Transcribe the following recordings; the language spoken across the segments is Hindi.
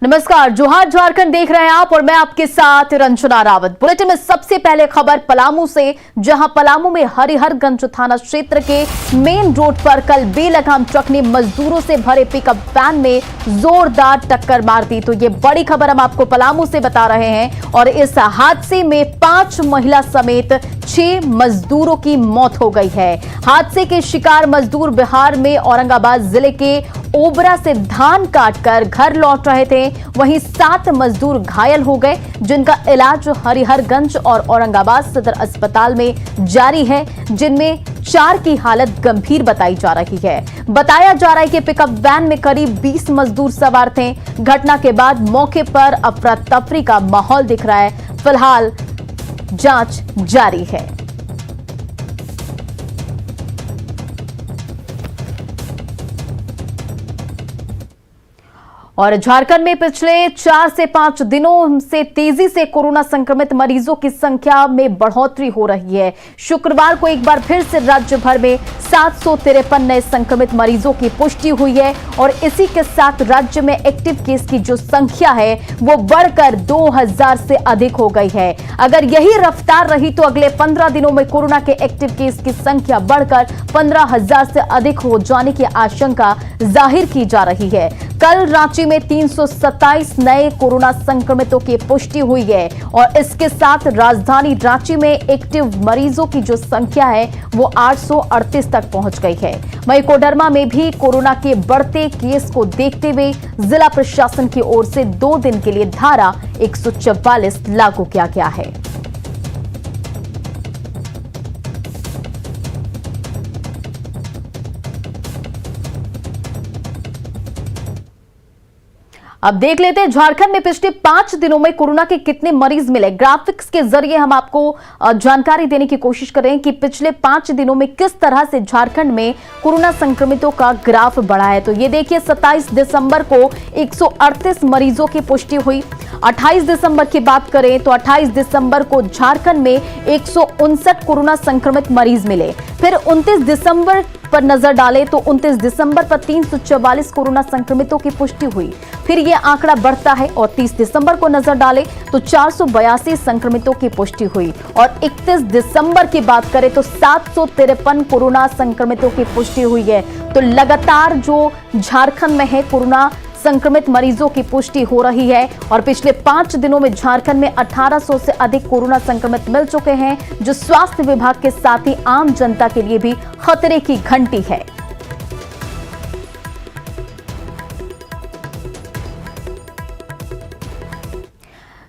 नमस्कार, जोहार झारखंड देख रहे हैं आप और मैं आपके साथ रंजना रावत। बुलेटिन में सबसे पहले खबर पलामू से, जहां पलामू में हरिहरगंज थाना क्षेत्र के मेन रोड पर कल बेलगाम ट्रक ने मजदूरों से भरे पिकअप वैन में जोरदार टक्कर मार दी। तो ये बड़ी खबर हम आपको पलामू से बता रहे हैं और इस हादसे में 5 महिला समेत 6 मजदूरों की मौत हो गई है। हादसे के शिकार मजदूर बिहार में औरंगाबाद जिले के ओबरा से धान काटकर घर लौट रहे थे। वहीं 7 मजदूर घायल हो गए, जिनका इलाज हरिहरगंज और औरंगाबाद सदर अस्पताल में जारी है, जिनमें 4 की हालत गंभीर बताई जा रही है। बताया जा रहा है कि पिकअप वैन में करीब 20 मजदूर सवार थे। घटना के बाद मौके पर अफरा तफरी का माहौल दिख रहा है। फिलहाल जांच जारी है। और झारखंड में पिछले 4 से 5 दिनों से तेजी से कोरोना संक्रमित मरीजों की संख्या में बढ़ोतरी हो रही है। शुक्रवार को एक बार फिर से राज्य भर में 753 नए संक्रमित मरीजों की पुष्टि हुई है और इसी के साथ राज्य में एक्टिव केस की जो संख्या है वो बढ़कर 2000 से अधिक हो गई है। अगर यही रफ्तार रही तो अगले 15 दिनों में कोरोना के एक्टिव केस की संख्या बढ़कर 15,000 से अधिक हो जाने की आशंका जाहिर की जा रही है। कल रांची में 327 नए कोरोना संक्रमितों की पुष्टि हुई है और इसके साथ राजधानी रांची में एक्टिव मरीजों की जो संख्या है वो 838 तक पहुंच गई है। वहीं कोडरमा में भी कोरोना के बढ़ते केस को देखते हुए जिला प्रशासन की ओर से 2 दिन के लिए धारा 144 लागू किया गया है। अब देख लेते हैं झारखंड में पिछले 5 दिनों में कोरोना के कितने मरीज मिले। ग्राफिक्स के जरिए हम आपको जानकारी देने की कोशिश कर रहे हैं कि पिछले 5 दिनों में किस तरह से झारखंड में कोरोना संक्रमितों का ग्राफ बढ़ा है। तो ये देखिए, 27 दिसंबर को 138 मरीजों की पुष्टि हुई। 28 दिसंबर की बात करें तो 28 दिसंबर को झारखंड में 159 कोरोना संक्रमित मरीज मिले। फिर 29 दिसंबर पर नजर डालें तो 29 दिसंबर पर 344 कोरोना संक्रमितों की पुष्टि हुई। फिर यह आंकड़ा बढ़ता है और 30 दिसंबर को नजर डालें तो 482 संक्रमितों की पुष्टि हुई और 31 दिसंबर की बात करें तो 753 कोरोना संक्रमितों की पुष्टि हुई है। तो लगातार जो झारखंड में है कोरोना संक्रमित मरीजों की पुष्टि हो रही है और पिछले 5 दिनों में झारखंड में 1800 से अधिक कोरोना संक्रमित मिल चुके हैं, जो स्वास्थ्य विभाग के साथ ही आम जनता के लिए भी खतरे की घंटी है।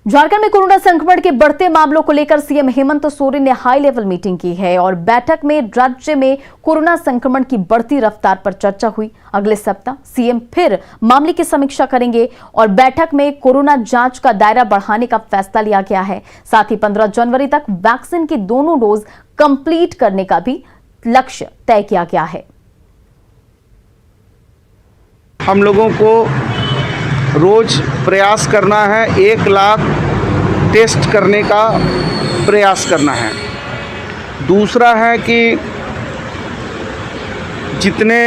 झारखंड में कोरोना संक्रमण के बढ़ते मामलों को लेकर सीएम हेमंत सोरेन ने हाई लेवल मीटिंग की है और बैठक में राज्य में कोरोना संक्रमण की बढ़ती रफ्तार पर चर्चा हुई। अगले सप्ताह सीएम फिर मामले की समीक्षा करेंगे और बैठक में कोरोना जांच का दायरा बढ़ाने का फैसला लिया गया है। साथ ही 15 जनवरी तक वैक्सीन की दोनों डोज कंप्लीट करने का भी लक्ष्य तय किया गया है। हम लोगों को रोज प्रयास करना है, 1 लाख टेस्ट करने का प्रयास करना है। दूसरा है कि जितने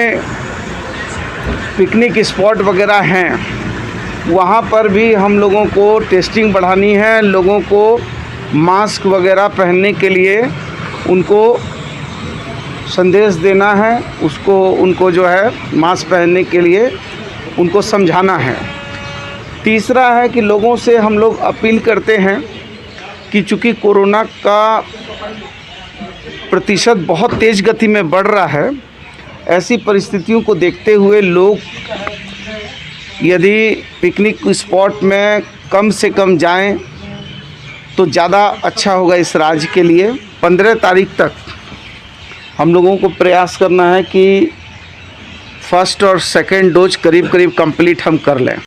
पिकनिक स्पॉट वगैरह हैं वहाँ पर भी हम लोगों को टेस्टिंग बढ़ानी है। लोगों को मास्क वगैरह पहनने के लिए उनको संदेश देना है, उनको जो है मास्क पहनने के लिए उनको समझाना है। तीसरा है कि लोगों से हम लोग अपील करते हैं कि चूँकि कोरोना का प्रतिशत बहुत तेज़ गति में बढ़ रहा है, ऐसी परिस्थितियों को देखते हुए लोग यदि पिकनिक स्पॉट में कम से कम जाएं तो ज़्यादा अच्छा होगा इस राज्य के लिए। 15 तारीख तक हम लोगों को प्रयास करना है कि फर्स्ट और सेकेंड डोज करीब करीब कंप्लीट हम कर लें।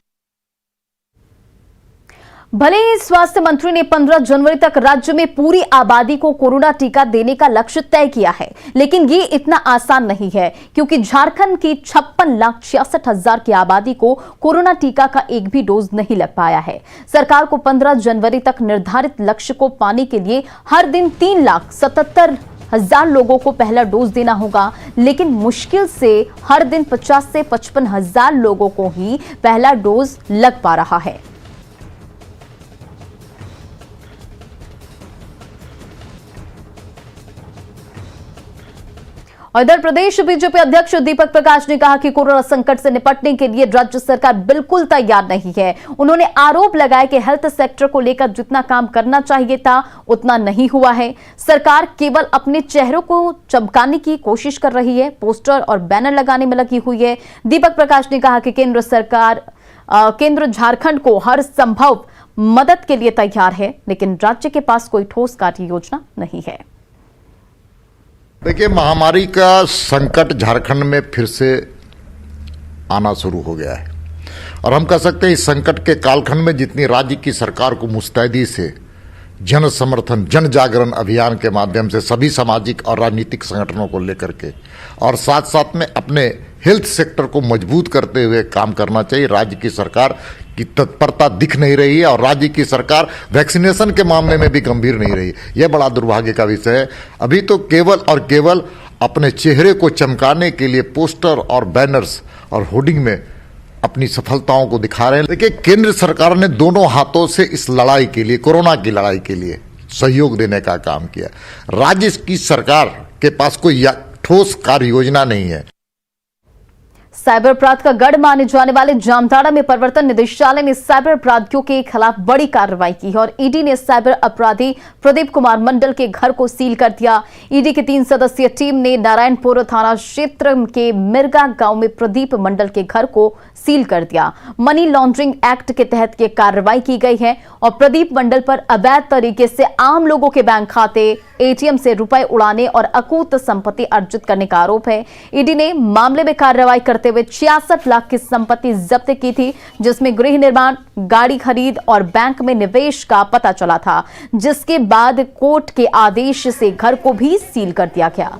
भले ही स्वास्थ्य मंत्री ने 15 जनवरी तक राज्य में पूरी आबादी को कोरोना टीका देने का लक्ष्य तय किया है, लेकिन ये इतना आसान नहीं है क्योंकि झारखंड की 56,66,000 की आबादी को कोरोना टीका का एक भी डोज नहीं लग पाया है। सरकार को 15 जनवरी तक निर्धारित लक्ष्य को पाने के लिए हर दिन 3,77,000 50,000 लोगों को पहला डोज देना होगा, लेकिन मुश्किल से हर दिन 50 से 55,000 लोगों को ही पहला डोज लग पा रहा है। और इधर प्रदेश बीजेपी अध्यक्ष दीपक प्रकाश ने कहा कि कोरोना संकट से निपटने के लिए राज्य सरकार बिल्कुल तैयार नहीं है। उन्होंने आरोप लगाया कि हेल्थ सेक्टर को लेकर जितना काम करना चाहिए था उतना नहीं हुआ है। सरकार केवल अपने चेहरों को चमकाने की कोशिश कर रही है, पोस्टर और बैनर लगाने में लगी हुई है। दीपक प्रकाश ने कहा कि केंद्र झारखंड को हर संभव मदद के लिए तैयार है, लेकिन राज्य के पास कोई ठोस कार्य योजना नहीं है। देखिए, महामारी का संकट झारखंड में फिर से आना शुरू हो गया है और हम कह सकते हैं इस संकट के कालखंड में जितनी राज्य की सरकार को मुस्तैदी से जन समर्थन, जन जागरण अभियान के माध्यम से सभी सामाजिक और राजनीतिक संगठनों को लेकर के और साथ साथ में अपने हेल्थ सेक्टर को मजबूत करते हुए काम करना चाहिए। राज्य की सरकार की तत्परता दिख नहीं रही है और राज्य की सरकार वैक्सीनेशन के मामले में भी गंभीर नहीं रही। यह बड़ा दुर्भाग्य का विषय है। अभी तो केवल और केवल अपने चेहरे को चमकाने के लिए पोस्टर और बैनर्स और होर्डिंग में अपनी सफलताओं को दिखा रहे हैं। देखिए, केंद्र सरकार ने दोनों हाथों से इस लड़ाई के लिए, कोरोना की लड़ाई के लिए सहयोग देने का काम किया। राज्य की सरकार के पास कोई ठोस कार्य योजना नहीं है। साइबर अपराध का गढ़ माने जाने वाले जामताड़ा में प्रवर्तन निदेशालय ने साइबर अपराधियों के खिलाफ बड़ी कार्रवाई की है और ईडी ने साइबर अपराधी प्रदीप कुमार मंडल के घर को सील कर दिया। ईडी की 3 सदस्यीय टीम ने नारायणपुर थाना क्षेत्र के मिर्गा गांव में प्रदीप मंडल के घर को सील कर दिया। मनी लॉन्ड्रिंग एक्ट के तहत यह कार्रवाई की गई है और प्रदीप मंडल पर अवैध तरीके से आम लोगों के बैंक खाते, एटीएम से रुपए उड़ाने और अकूत संपत्ति अर्जित करने का आरोप है। ईडी ने मामले में कार्रवाई करते हुए 66 लाख की संपत्ति जब्त की थी, जिसमें गृह निर्माण, गाड़ी खरीद और बैंक में निवेश का पता चला था, जिसके बाद कोर्ट के आदेश से घर को भी सील कर दिया गया।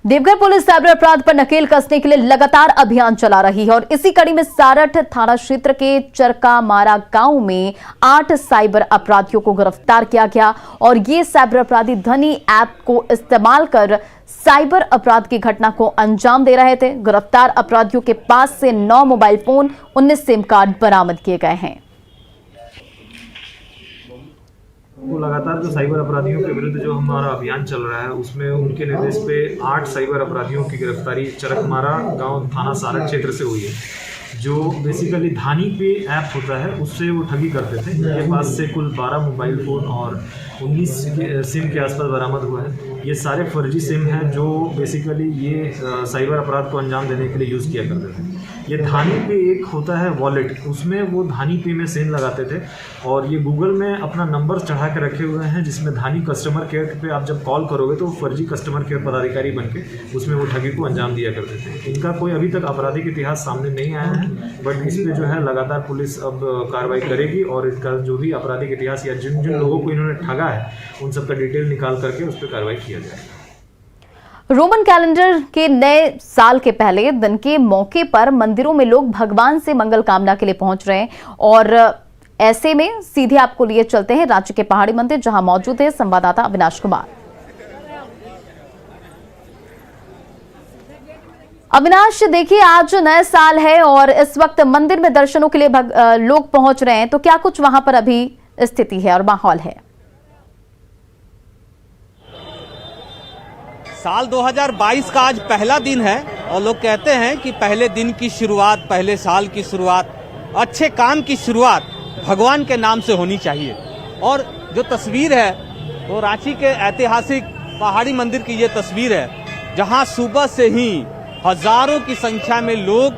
देवघर पुलिस साइबर अपराध पर नकेल कसने के लिए लगातार अभियान चला रही है और इसी कड़ी में सारठ थाना क्षेत्र के चरकामारा गांव में 8 साइबर अपराधियों को गिरफ्तार किया गया और ये साइबर अपराधी धनी ऐप को इस्तेमाल कर साइबर अपराध की घटना को अंजाम दे रहे थे। गिरफ्तार अपराधियों के पास से 9 मोबाइल फोन, 19 सिम कार्ड बरामद किए गए हैं। तो लगातार जो साइबर अपराधियों के विरुद्ध जो हमारा अभियान चल रहा है उसमें उनके निर्देश पे 8 साइबर अपराधियों की गिरफ्तारी चरकमारा गांव थाना सारठ क्षेत्र से हुई है। जो बेसिकली धानी पे ऐप होता है उससे वो ठगी करते थे। इनके पास से कुल 12 मोबाइल फ़ोन और 19 सिम के आसपास बरामद हुआ है। ये सारे फर्जी सिम हैं जो बेसिकली ये साइबर अपराध को अंजाम देने के लिए यूज़ किया करते थे। ये धानी पे एक होता है वॉलेट, उसमें वो धानी पे में सिम लगाते थे और ये गूगल में अपना नंबर चढ़ा के रखे हुए हैं, जिसमें धानी कस्टमर केयर पे आप जब कॉल करोगे तो फर्जी कस्टमर केयर पदाधिकारी बन के उसमें वो ठगी को अंजाम दिया करते थे। इनका कोई अभी तक आपराधिक इतिहास सामने नहीं आया है, बट इस पर जो है लगातार पुलिस अब कार्रवाई करेगी और इसका जो भी आपराधिक इतिहास या जिन जिन लोगों को इन्होंने ठगा है उन सबका डिटेल निकाल करके उस पर कार्रवाई किया जाएगा। रोमन कैलेंडर के नए साल के पहले दिन के मौके पर मंदिरों में लोग भगवान से मंगल कामना के लिए पहुंच रहे हैं और ऐसे में सीधे आपको लिए चलते हैं राज्य के पहाड़ी मंदिर, जहां मौजूद है संवाददाता अविनाश कुमार। अविनाश, देखिए आज नया साल है और इस वक्त मंदिर में दर्शनों के लिए लोग पहुंच रहे हैं, तो क्या कुछ वहां पर अभी स्थिति है और माहौल है? साल 2022 का आज पहला दिन है और लोग कहते हैं कि पहले दिन की शुरुआत, पहले साल की शुरुआत, अच्छे काम की शुरुआत भगवान के नाम से होनी चाहिए। और जो तस्वीर है वो रांची के ऐतिहासिक पहाड़ी मंदिर की ये तस्वीर है, जहां सुबह से ही हजारों की संख्या में लोग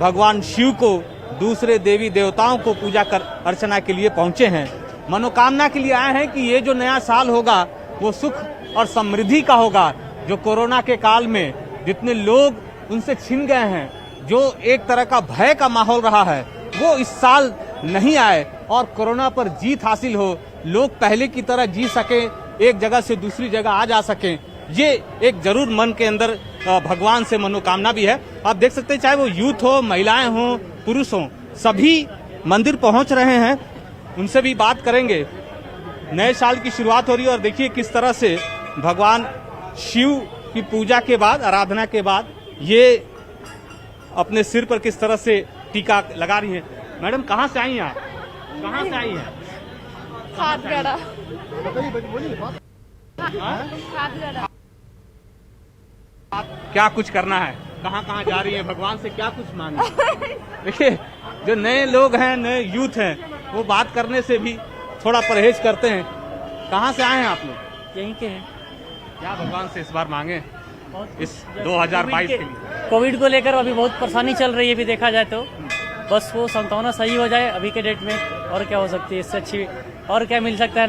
भगवान शिव को, दूसरे देवी देवताओं को पूजा कर अर्चना के लिए पहुंचे हैं। मनोकामना के लिए आए हैं कि ये जो नया साल होगा वो सुख और समृद्धि का होगा। जो कोरोना के काल में जितने लोग उनसे छिन गए हैं, जो एक तरह का भय का माहौल रहा है, वो इस साल नहीं आए और कोरोना पर जीत हासिल हो, लोग पहले की तरह जी सकें, एक जगह से दूसरी जगह आ जा सकें। ये एक जरूर मन के अंदर भगवान से मनोकामना भी है। आप देख सकते हैं चाहे वो यूथ हो, महिलाएं हो, पुरुष हो, सभी मंदिर पहुंच रहे हैं। उनसे भी बात करेंगे। नए साल की शुरुआत हो रही है और देखिए किस तरह से भगवान शिव की पूजा के बाद, आराधना के बाद ये अपने सिर पर किस तरह से टीका लगा रही हैं। मैडम कहाँ से आई हैं आप? कहाँ से आई हैं? खादगड़ा। क्या कुछ करना है? कहाँ कहाँ जा रही है? भगवान से क्या कुछ मांगे? देखिए जो नए लोग हैं, नए यूथ हैं, वो बात करने से भी थोड़ा परहेज करते हैं। कहाँ से आए हैं आप लोग? यहीं के हैं। क्या भगवान से इस बार मांगे इस 2022 के लिए? कोविड को लेकर अभी बहुत परेशानी चल रही है, भी देखा जाए तो बस वो संतावना सही हो जाए अभी के डेट में। और क्या हो सकती है इससे अच्छी? और क्या मिल सकता है?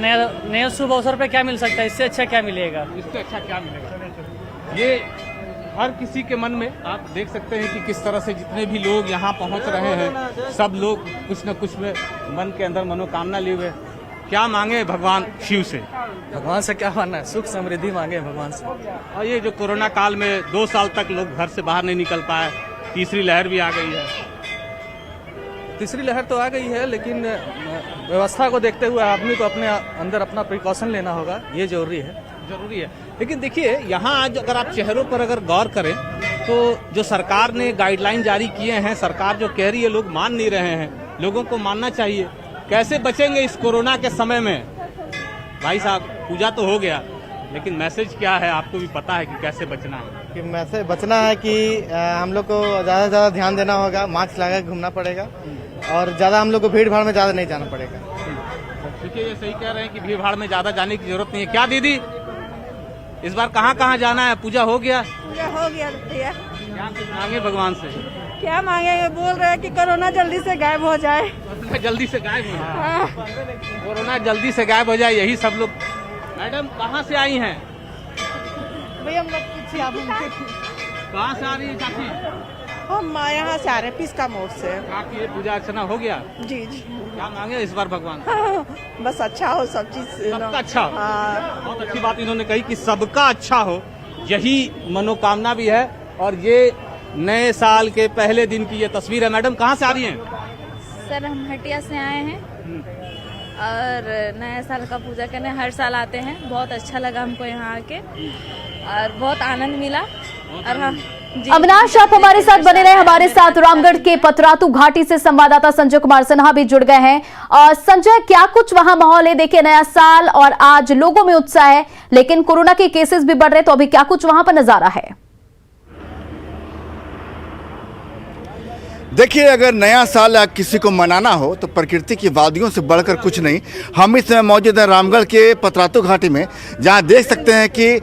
नया शुभ अवसर पे क्या मिल सकता है? इससे अच्छा क्या मिलेगा? इससे अच्छा क्या मिलेगा? ये हर किसी के मन में आप देख सकते हैं कि किस तरह से जितने भी लोग यहाँ पहुँच रहे हैं, सब लोग कुछ न कुछ में मन के अंदर मनोकामना लिए हुए। क्या मांगे भगवान शिव से? भगवान से क्या मांगना है? सुख समृद्धि मांगे भगवान से। और ये जो कोरोना काल में 2 साल तक लोग घर से बाहर नहीं निकल पाए, तीसरी लहर भी आ गई है। तीसरी लहर तो आ गई है, लेकिन व्यवस्था को देखते हुए आदमी को अपने अंदर अपना प्रिकॉशन लेना होगा, ये जरूरी है। लेकिन देखिए यहाँ आज अगर आप चेहरों पर अगर गौर करें तो जो सरकार ने गाइडलाइन जारी किए हैं, सरकार जो कह रही है लोग मान नहीं रहे हैं। लोगों को मानना चाहिए। कैसे बचेंगे इस कोरोना के समय में? भाई साहब पूजा तो हो गया, लेकिन मैसेज क्या है? आपको भी पता है कि कैसे बचना है। कि मैसेज बचना है कि हम लोग को ज़्यादा से ज़्यादा ध्यान देना होगा, मास्क लगा के घूमना पड़ेगा और ज़्यादा हम लोग को भीड़ भाड़ में ज़्यादा नहीं जाना पड़ेगा। देखिए ये सही कह रहे हैं कि भीड़ भाड़ में ज़्यादा जाने की जरूरत नहीं है। क्या दीदी इस बार कहाँ कहाँ जाना है? पूजा हो गया? पूजा हो गया भैया। क्या कुछ मांगे भगवान से? क्या मांगेंगे? बोल रहे हैं कि कोरोना जल्दी से गायब हो जाए। जल्दी से गायब हो जाए, कोरोना जल्दी से गायब हो जाए, यही सब लोग। मैडम कहाँ से आई हैं? भैया हम लोग कहाँ से आ रही है चाची? हम यहाँ से आ रहे हैं पिस्का मोड़ से। आपकी पूजा अर्चना हो गया? जी जी। क्या मांगे इस बार भगवान? बस अच्छा हो सब चीज। सबका अच्छा हो। हाँ। बहुत अच्छी बात इन्होंने कही कि सबका अच्छा हो, यही मनोकामना भी है। और ये नए साल के पहले दिन की ये तस्वीर है। मैडम कहाँ से आ रही हैं? सर हम हटिया से आए हैं और नए साल का पूजा करने हर साल आते हैं। बहुत अच्छा लगा हमको यहाँ आके और बहुत आनंद मिला। और हाँ अविनाश, आप हमारे साथ बने रहे। हमारे साथ रामगढ़ के पतरातू घाटी से संवाददाता संजय कुमार सिन्हा भी जुड़ गए हैं। संजय, क्या कुछ वहां माहौल है? देखिए नया साल और आज लोगों में उत्साह है, लेकिन कोरोना के केसेस भी बढ़ रहे, तो अभी क्या कुछ वहां पर नजारा है? देखिए, अगर नया साल किसी को मनाना हो तो प्रकृति की वादियों से बढ़कर कुछ नहीं। हम इस समय मौजूद हैं रामगढ़ के पतरातू घाटी में, जहां देख सकते हैं कि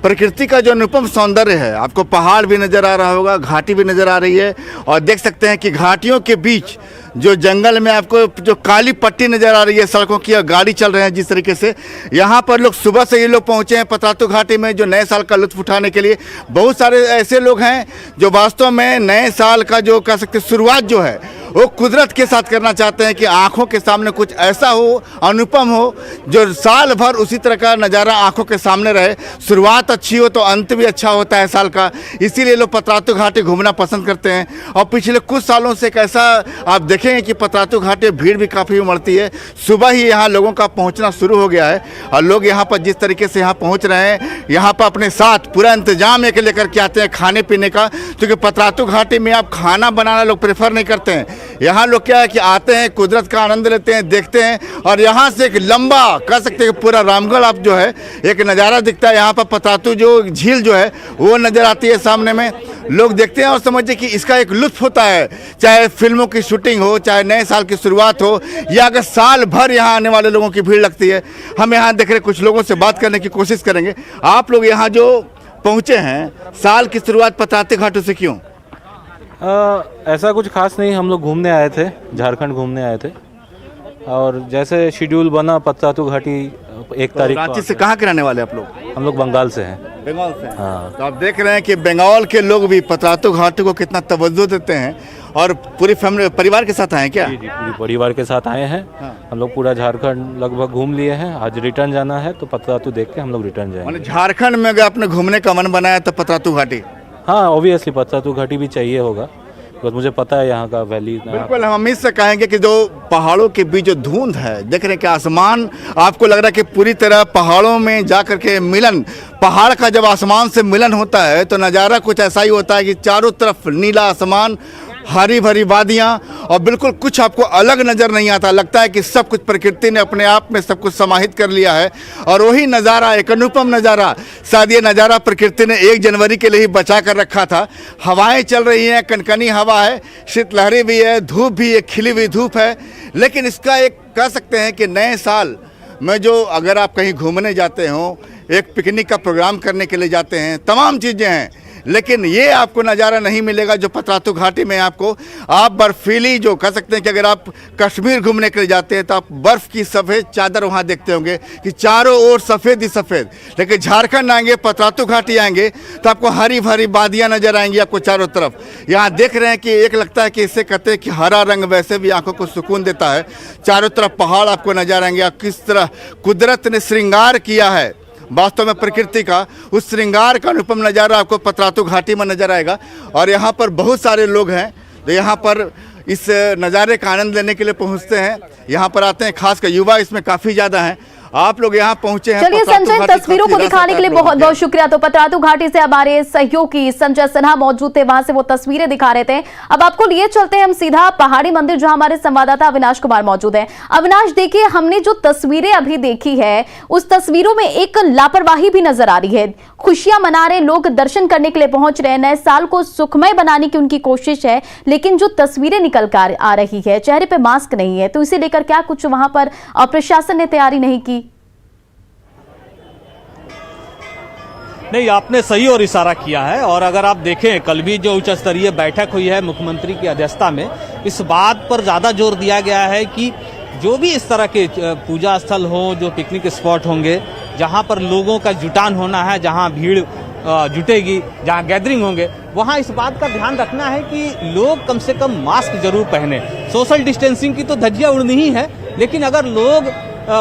प्रकृति का जो अनुपम सौंदर्य है, आपको पहाड़ भी नज़र आ रहा होगा, घाटी भी नज़र आ रही है। और देख सकते हैं कि घाटियों के बीच जो जंगल में आपको जो काली पट्टी नज़र आ रही है सड़कों की, और गाड़ी चल रहे हैं जिस तरीके से, यहाँ पर लोग सुबह से ये लोग पहुँचे हैं पतरातू घाटी में जो नए साल का लुत्फ उठाने के लिए। बहुत सारे ऐसे लोग हैं जो वास्तव में नए साल का जो कह सकते शुरुआत जो है वो कुदरत के साथ करना चाहते हैं कि आंखों के सामने कुछ ऐसा हो, अनुपम हो, जो साल भर उसी तरह का नज़ारा आंखों के सामने रहे। शुरुआत अच्छी हो तो अंत भी अच्छा होता है साल का, इसीलिए लोग पतरातू घाटी घूमना पसंद करते हैं। और पिछले कुछ सालों से कैसा आप देखेंगे कि पतरातू घाटी भीड़ भी काफ़ी उमड़ती है। सुबह ही यहाँ लोगों का पहुँचना शुरू हो गया है और लोग यहाँ पर जिस तरीके से यहाँ पहुँच रहे हैं, यहाँ पर अपने साथ पूरा इंतजाम एक लेकर के आते हैं खाने पीने का, क्योंकि पतरातू घाटी में आप खाना बनाना लोग प्रेफर नहीं करते हैं। यहाँ लोग क्या है कि आते हैं, कुदरत का आनंद लेते हैं, देखते हैं। और यहाँ से एक लंबा कह सकते हैं पूरा रामगढ़ आप जो है एक नज़ारा दिखता है। यहाँ पर पतरातू जो झील जो है वो नज़र आती है सामने में। लोग देखते हैं और समझते कि इसका एक लुत्फ होता है, चाहे फिल्मों की शूटिंग हो, चाहे नए साल की शुरुआत हो, या अगर साल भर यहाँ आने वाले लोगों की भीड़ लगती है। हम यहाँ देख रहे कुछ लोगों से बात करने की कोशिश करेंगे। आप लोग यहाँ जो पहुँचे हैं, साल की शुरुआत पतरातू घाटी से क्यों? ऐसा कुछ खास नहीं, हम लोग घूमने आए थे, झारखंड घूमने आए थे और जैसे शेड्यूल बना पतरातू घाटी 1 तारीख। रांची से कहाँ के रहने वाले आप लोग? हम लोग बंगाल से हैं। बंगाल से? हाँ। तो आप देख रहे हैं कि बंगाल के लोग भी पतरातू घाटी को कितना तवज्जो देते हैं और पूरी फैमिली परिवार के साथ आए हैं क्या? जी जी, पूरी परिवार के साथ आए हैं। हम लोग पूरा झारखंड लगभग घूम लिए हैं। आज रिटर्न जाना है तो पतरातू देख के हम लोग रिटर्न जाएंगे। मतलब झारखंड में अगर आपने घूमने का मन बनाया तो पतरातू घाटी? हाँ, ऑब्वियसली पतरातू घाटी भी चाहिए होगा, बस मुझे पता है यहाँ का वैली। बिल्कुल, हम अमित से कहेंगे कि जो पहाड़ों के बीच जो धुंध है, देख रहे हैं कि आसमान आपको लग रहा है कि पूरी तरह पहाड़ों में जाकर के मिलन, पहाड़ का जब आसमान से मिलन होता है तो नज़ारा कुछ ऐसा ही होता है कि चारों तरफ नीला आसमान, हरी भरी वादियाँ, और बिल्कुल कुछ आपको अलग नज़र नहीं आता। लगता है कि सब कुछ प्रकृति ने अपने आप में सब कुछ समाहित कर लिया है, और वही नज़ारा, एक अनुपम नज़ारा। शायद ये नज़ारा प्रकृति ने 1 जनवरी के लिए ही बचा कर रखा था। हवाएं चल रही हैं, कनकनी हवा है, शीतलहरी भी है, धूप भी एक खिली हुई धूप है। लेकिन इसका एक कह सकते हैं कि नए साल में जो अगर आप कहीं घूमने जाते हो, एक पिकनिक का प्रोग्राम करने के लिए जाते हैं, तमाम चीज़ें हैं, लेकिन ये आपको नज़ारा नहीं मिलेगा जो पतरातू घाटी में आपको। आप बर्फीली, जो कह सकते हैं कि अगर आप कश्मीर घूमने के लिए जाते हैं तो आप बर्फ़ की सफ़ेद चादर वहाँ देखते होंगे कि चारों ओर सफ़ेद ही सफ़ेद। लेकिन झारखंड आएंगे, पतरातू घाटी आएंगे तो आपको हरी भरी वादियाँ नज़र आएंगी आपको चारों तरफ। यहाँ देख रहे हैं कि एक लगता है कि इससे कहते हैं कि हरा रंग वैसे भी आंखों को सुकून देता है। चारों तरफ पहाड़ आपको नज़र आएंगे, आप किस तरह कुदरत ने श्रृंगार किया है वास्तव में प्रकृति का, उस श्रृंगार का अनुपम नज़ारा आपको पतरातू घाटी में नज़र आएगा। और यहाँ पर बहुत सारे लोग हैं तो यहाँ पर इस नज़ारे का आनंद लेने के लिए पहुँचते हैं, यहाँ पर आते हैं, खासकर युवा इसमें काफ़ी ज़्यादा हैं। आप लोग यहाँ पहुंचे हैं। चलिए संजय, तस्वीरों को दिखाने के लिए बहुत बहुत शुक्रिया। तो पतरातू घाटी से हमारे सहयोगी संजय सिन्हा मौजूद थे, वहां से वो तस्वीरें दिखा रहे थे। अब आपको लिए चलते हैं हम सीधा पहाड़ी मंदिर, जहां हमारे संवाददाता अविनाश कुमार मौजूद है। अविनाश, देखिए, हमने जो तस्वीरें अभी देखी है उस तस्वीरों में एक लापरवाही भी नजर आ रही है। खुशियां मना रहे लोग, दर्शन करने के लिए पहुंच रहे हैं, नए साल को सुखमय बनाने की उनकी कोशिश है, लेकिन जो तस्वीरें निकल कर आ रही है, चेहरे पे मास्क नहीं है, तो इसे लेकर क्या कुछ वहां पर प्रशासन ने तैयारी नहीं की? नहीं, आपने सही और इशारा किया है। और अगर आप देखें, कल भी जो उच्च स्तरीय बैठक हुई है मुख्यमंत्री की अध्यक्षता में, इस बात पर ज़्यादा जोर दिया गया है कि जो भी इस तरह के पूजा स्थल हों, जो पिकनिक स्पॉट होंगे, जहां पर लोगों का जुटान होना है, जहां भीड़ जुटेगी, जहां गैदरिंग होंगे, वहां इस बात का ध्यान रखना है कि लोग कम से कम मास्क जरूर पहने। सोशल डिस्टेंसिंग की तो धज्जियां उड़नी ही है, लेकिन अगर लोग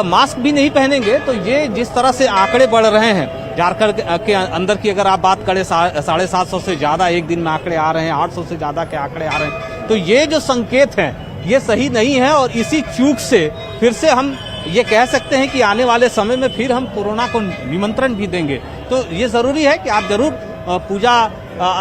मास्क भी नहीं पहनेंगे तो ये जिस तरह से आंकड़े बढ़ रहे हैं झारखंड के अंदर की, अगर आप बात करें 750 से ज़्यादा एक दिन में आंकड़े आ रहे हैं, 800 से ज़्यादा के आंकड़े आ रहे हैं, तो ये जो संकेत हैं ये सही नहीं है। और इसी चूक से फिर से हम ये कह सकते हैं कि आने वाले समय में फिर हम कोरोना को निमंत्रण भी देंगे। तो ये ज़रूरी है कि आप जरूर पूजा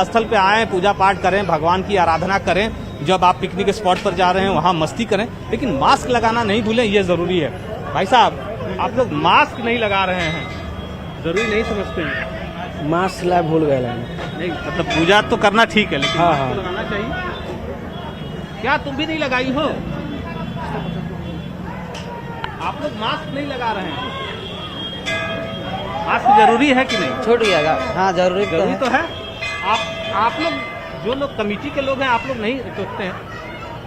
स्थल पे आएँ, पूजा पाठ करें, भगवान की आराधना करें। जब आप पिकनिक स्पॉट पर जा रहे हैं वहाँ मस्ती करें, लेकिन मास्क लगाना नहीं भूलें, ये ज़रूरी है। भाई साहब, आप लोग मास्क नहीं लगा रहे हैं, जरूरी नहीं समझते हैं? मास्क ला भूल गए नहीं, मतलब पूजा तो करना ठीक है, लेकिन मास्क तो लगाना चाहिए। क्या तुम भी नहीं लगाई हो? आप लोग मास्क नहीं लगा रहे हैं? मास्क जरूरी है कि नहीं? छूट गया। हाँ, जरूरी तो है। आप लोग, जो लोग कमेटी के लोग हैं, आप लोग नहीं सोचते हैं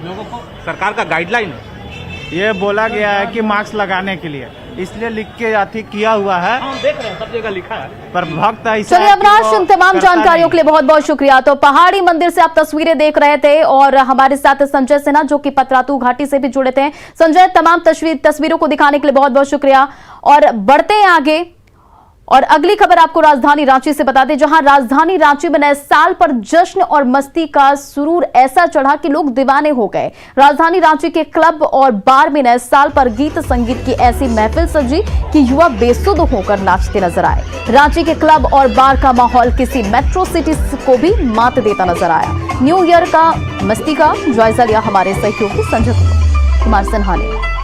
लोगों को? सरकार का गाइडलाइन है, ये बोला गया है कि मास्क लगाने के लिए, इसलिए लिख के अथी किया हुआ है। हम देख रहे हैं सब जगह लिखा है, पर भक्त ऐसा। चलिए अविनाश, इन तमाम जानकारियों के लिए बहुत बहुत शुक्रिया। तो पहाड़ी मंदिर से आप तस्वीरें देख रहे थे और हमारे साथ संजय सिन्हा जो कि पतरातू घाटी से भी जुड़े थे। संजय, तमाम तस्वीरों को दिखाने के लिए बहुत बहुत शुक्रिया। और बढ़ते हैं आगे, और अगली खबर आपको राजधानी रांची से बता दें, जहां राजधानी रांची में नए साल पर जश्न और मस्ती का सुरूर ऐसा चढ़ा कि लोग दीवाने हो गए। राजधानी रांची के क्लब और बार में नए साल पर गीत संगीत की ऐसी महफिल सजी कि युवा बेसुध होकर नाचते नजर आए। रांची के क्लब और बार का माहौल किसी मेट्रो सिटी को भी मात देता नजर आया। न्यू ईयर का मस्ती का जायजा लिया हमारे सहयोगी संजय कुमार सिन्हा ने।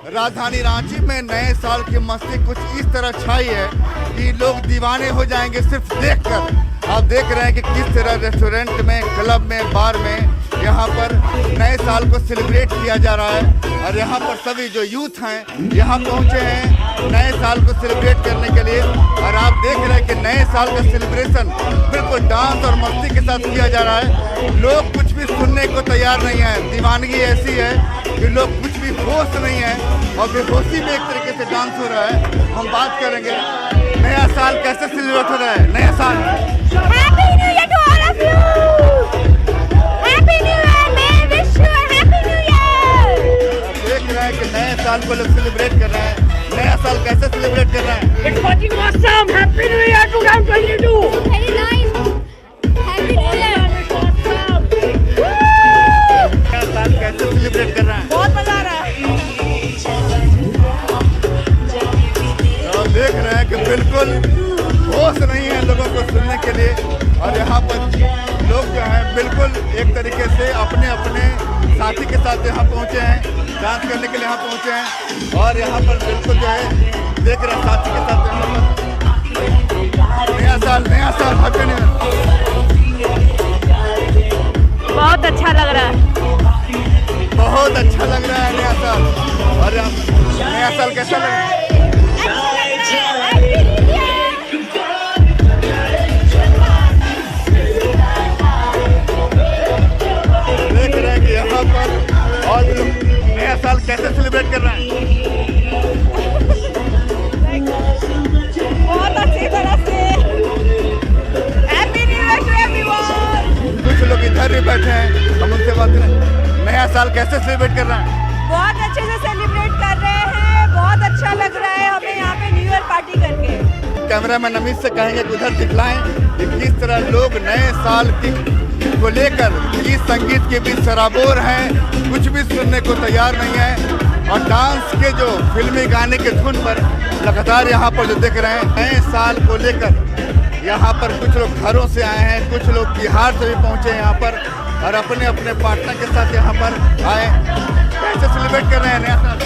राजधानी रांची में नए साल की मस्ती कुछ इस तरह छाई है कि लोग दीवाने हो जाएंगे सिर्फ देखकर। आप देख रहे हैं कि किस तरह रेस्टोरेंट में, क्लब में, बार में यहाँ पर नए साल को सेलिब्रेट किया जा रहा है। और यहाँ पर सभी जो यूथ हैं यहाँ पहुँचे हैं नए साल को सेलिब्रेट करने के लिए। और आप देख रहे हैं कि नए साल का सेलिब्रेशन बिल्कुल डांस और मस्ती के साथ किया जा रहा है। लोग कुछ भी सुनने को तैयार नहीं है, दीवानगी ऐसी है कि लोग कुछ भी होश नहीं है और बेहोशी में एक तरीके से डांस हो रहा है। हम बात करेंगे नया साल कैसे सेलिब्रेट हो रहा है। नया साल Happy New Year to all of you! Happy New Year! May I wish you a Happy New Year! देख रहे हैं कि नए साल को लोग सेलिब्रेट कर रहे हैं। नया साल कैसे सेलिब्रेट कर रहे हैं। It's fucking awesome! Happy New Year 2022! Very nice! Happy New Year! नया साल कैसे सेलिब्रेट कर रहे हैं। बहुत मजा आ रहा है। और देख रहे हैं कि बिल्कुल होश नहीं है लोगों को सुनने के लिए। और यहाँ पर लोग जो हैं बिल्कुल एक तरीके से अपने अपने साथी के साथ यहाँ पहुँचे हैं, डांस करने के लिए यहाँ पहुँचे हैं। और यहाँ पर बिल्कुल जो है देख रहे हैं साथी के साथ यहाँ पर नया साल हैप्पी न्यू ईयर। बहुत अच्छा लग रहा है। बहुत अच्छा लग रहा है नया साल। और नया साल कैसा लग रहा है। देख रहे हैं कि यहाँ पर और लोग नया साल कैसे सेलिब्रेट कर रहे हैं। बहुत अच्छी तरह से। Happy new year to everyone. कुछ लोग इधर भी बैठे हैं, हम उनसे बात करें। नया साल कैसे सेलिब्रेट कर रहे हैं। बहुत अच्छे से सेलिब्रेट कर रहे हैं। बहुत अच्छा लग रहा है हमें यहाँ पे न्यू ईयर पार्टी करके। कैमरामैन अमित से कहेंगे कि उधर दिखलाएं कि किस तरह लोग नए साल को लेकर गीत संगीत के बीच सराबोर हैं, कुछ भी सुनने को तैयार नहीं है। और डांस के जो फिल्मी गाने के धुन पर लगातार यहाँ पर जो देख रहे हैं नए साल को लेकर यहाँ पर कुछ लोग घरों से आए हैं, कुछ लोग बिहार से भी पहुँचे हैं यहाँ पर और अपने अपने पार्टनर के साथ यहाँ पर आए। कैसे सेलिब्रेट कर रहे हैं नया साल।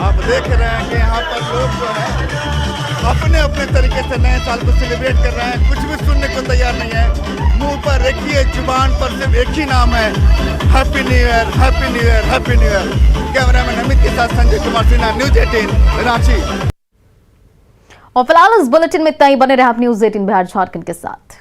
आप देख रहे हैं कि यहाँ पर लोग जो है अपने अपने तरीके से नए साल को सेलिब्रेट कर रहे हैं, कुछ भी सुनने को तैयार नहीं है। मुंह पर एक ही जुबान पर सिर्फ एक ही नाम है, happy new year, happy new year, happy new year. Cameraman Amit के साथ संजय कुमार सिन्हा, न्यूज 18 रांची। और फिलहाल इस बुलेटिन में इतना ही। बने रहे आप न्यूज 18 बिहार झारखंड के साथ।